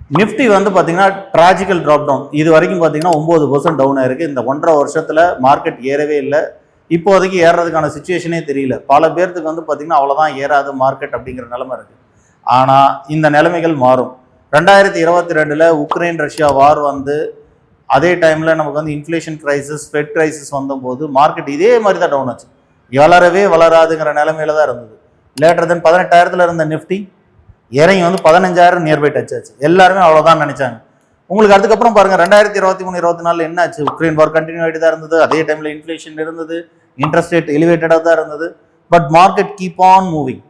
Nifty வந்து பார்த்தீங்கன்னா ட்ராஜிக்கல் drop down. இது வரைக்கும் பார்த்தீங்கன்னா 9% டவுன் ஆயிருக்கு. இந்த 1.5 வருஷத்தில் மார்க்கெட் ஏறவே இல்லை. இப்போதைக்கு ஏறுறதுக்கான சுச்சுவேஷனே தெரியல. பல பேர்த்துக்கு வந்து பார்த்தீங்கன்னா அவ்வளோதான் ஏறாது மார்க்கெட் அப்படிங்கிற நிலைமை இருக்குது. ஆனால் இந்த நிலைமைகள் மாறும். 2022 உக்ரைன் ரஷ்யா வார் வந்து அதே டைமில் நமக்கு வந்து இன்ஃப்ளேஷன் கிரைசிஸ், ஃபெட் கிரைசிஸ் வந்தபோது மார்க்கெட் இதே மாதிரி தான் டவுன் ஆச்சு. வளரவே வளராதுங்கிற நிலைமையில தான் இருந்தது. லேட்டர் தென் 18,000 இருந்த நிஃப்டி இறங்கி வந்து 15,000 நியர்பை டச் ஆச்சு. எல்லாருமே அவ்வளோதான் நினைச்சாங்க. உங்களுக்கு அதுக்கப்புறம் பாருங்க 2023-24 என்ன ஆச்சு? உக்ரைன் வார் கண்டினியூ ஆகிட்டு தான் இருந்தது. அதே டைமில் இன்ஃப்ளேஷன் இருந்தது, இன்ட்ரெஸ்ட் ரேட் எலிவேட்டடாக தான் இருந்தது. But market keep on moving.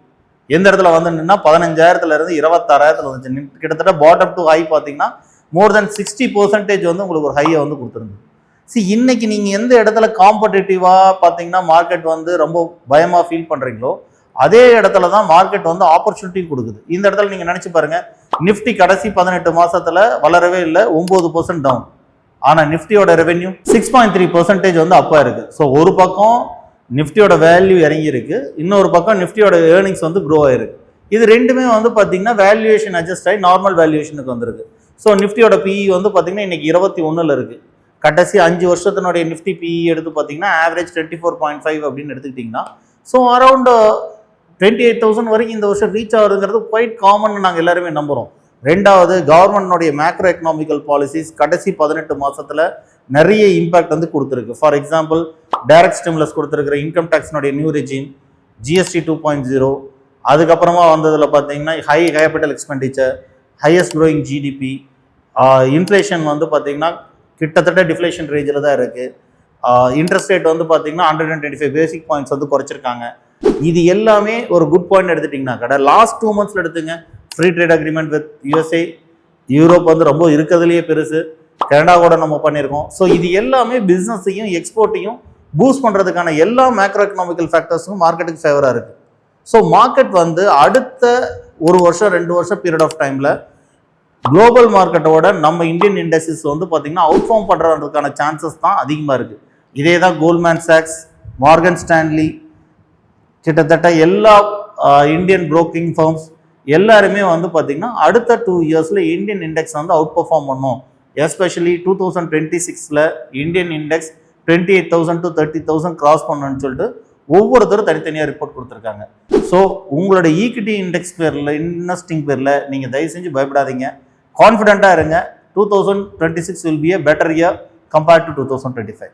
எந்த இடத்துல வந்து நின்னா 15,000 26,000 வந்துச்சு. கிட்டத்தட்ட பாட்டம் டு ஹை பார்த்தீங்கன்னா மோர் தென் 60% வந்து உங்களுக்கு ஒரு ஹையை வந்து கொடுத்துருந்தது. இன்னைக்கு நீங்கள் எந்த இடத்துல காம்படிட்டிவாக பார்த்தீங்கன்னா மார்க்கெட் வந்து ரொம்ப பயமாக ஃபீல் பண்ணுறீங்களோ அதே இடத்துல தான் மார்க்கெட் வந்து ஆப்பர்ச்சுனிட்டி கொடுக்குது. இந்த இடத்துல நீங்கள் நினச்சி பாருங்க, நிஃப்டி கடைசி 18 மாசத்துல வளரவே இல்லை, 9% டவுன். ஆனால் நிஃப்டியோட ரெவென்யூ 6.3% வந்து அப்பா இருக்கு. ஸோ ஒரு பக்கம் நிஃப்டியோட வேல்யூ இறங்கி இருக்கு, இன்னொரு பக்கம் நிஃப்டியோட ஏர்னிங்ஸ் வந்து க்ரோ ஆயிருக்கு. இது ரெண்டுமே வந்து பார்த்தீங்கன்னா வேல்யூவேஷன் அட்ஜஸ்ட் ஆகி நார்மல் வேல்யூவேஷனுக்கு வந்திருக்கு. ஸோ நிஃப்டியோட பிஇ வந்து பார்த்தீங்கன்னா இன்னைக்கு 21 இருக்கு. கடைசி 5 வருஷத்தினுடைய நிஃப்டி பிஇ எடுத்து பார்த்தீங்கன்னா ஆவரேஜ் 24.5 அப்படின்னு எடுத்துக்கிட்டிங்கன்னா ஸோ அரௌண்ட் 28,000 வரைக்கும் இந்த வருஷம் ரீச் ஆகுதுங்கிறது குவைட் காமன் நாங்கள் எல்லாருமே நம்புகிறோம். ரெண்டாவது, கவர்மெண்ட்னுடைய மேக்ரோ எக்கனாமிக்கல் பாலிசிஸ் கடைசி 18 மாதத்தில் நிறைய இம்பாக்ட் வந்து கொடுத்துருக்கு. ஃபார் எக்ஸாம்பிள், டைரக்ட் ஸ்டிமுலஸ் கொடுத்துருக்கிற இன்கம் டேக்ஸ்னுடைய நியூ ரெஜிம், ஜிஎஸ்டி 2.0, அதுக்கப்புறமா வந்ததில் பார்த்தீங்கன்னா high capital expenditure, highest growing GDP, inflation வந்து பார்த்தீங்கன்னா கிட்டத்தட்ட டிஃப்ளேஷன் ரேஞ்சில் தான் இருக்குது. இன்ட்ரெஸ்ட் ரேட் வந்து பார்த்தீங்கன்னா 125 பேசிக் பாயிண்ட்ஸ் வந்து குறைச்சிருக்காங்க. இது எல்லாமே ஒரு குட் பாயிண்ட் எடுத்துட்டிங்கன்னா கடை லாஸ்ட் 2 months எடுத்துங்க. Free trade agreement with USA, Europe வந்து ரொம்ப இருக்கிறதுலையே பெருசு, கனடா கூட நம்ம பண்ணியிருக்கோம். ஸோ இது எல்லாமே பிஸ்னஸையும் எக்ஸ்போர்ட்டையும் பூஸ்ட் பண்ணுறதுக்கான எல்லா மேக்ரோ எக்கனாமிக்கல் ஃபேக்டர்ஸும் மார்க்கெட்டுக்கு ஃபேவராக இருக்குது. ஸோ மார்க்கெட் வந்து அடுத்த 1 வருஷம் 2 வருஷம் பீரியட் ஆஃப் டைமில் குளோபல் மார்க்கெட்டோட நம்ம இந்தியன் இண்டஸ்ட்ரீஸ் வந்து பார்த்தீங்கன்னா அவுட்ஃபார்ம் பண்ணுறதுக்கான சான்சஸ் தான் அதிகமாக இருக்குது. இதே தான் கோல்ட்மேன் சாக்ஸ், மார்கன் ஸ்டான்லி, கிட்டத்தட்ட எல்லா இந்தியன் புரோக்கிங் ஃபர்ம்ஸ் எல்லாருமே வந்து பார்த்தீங்கன்னா அடுத்த 2 இயர்ஸில் இந்தியன் இண்டெக்ஸ் வந்து அவுட் பர்ஃபார்ம் பண்ணும். Especially 2026 Indian index 28,000 to 30,000 cross பண்ணணும்னு சொல்லிட்டு ஒவ்வொருத்தரும் தனித்தனியாக ரிப்போர்ட் கொடுத்துருக்காங்க. ஸோ உங்களோட ஈக்விட்டி இண்டெக்ஸ் பேரில், இன்வெஸ்டிங் பேரில் நீங்கள் தயவு செஞ்சு பயப்படாதீங்க, கான்ஃபிடென்ட்டாக இருங்க. 2026 will be a better year compared to 2025.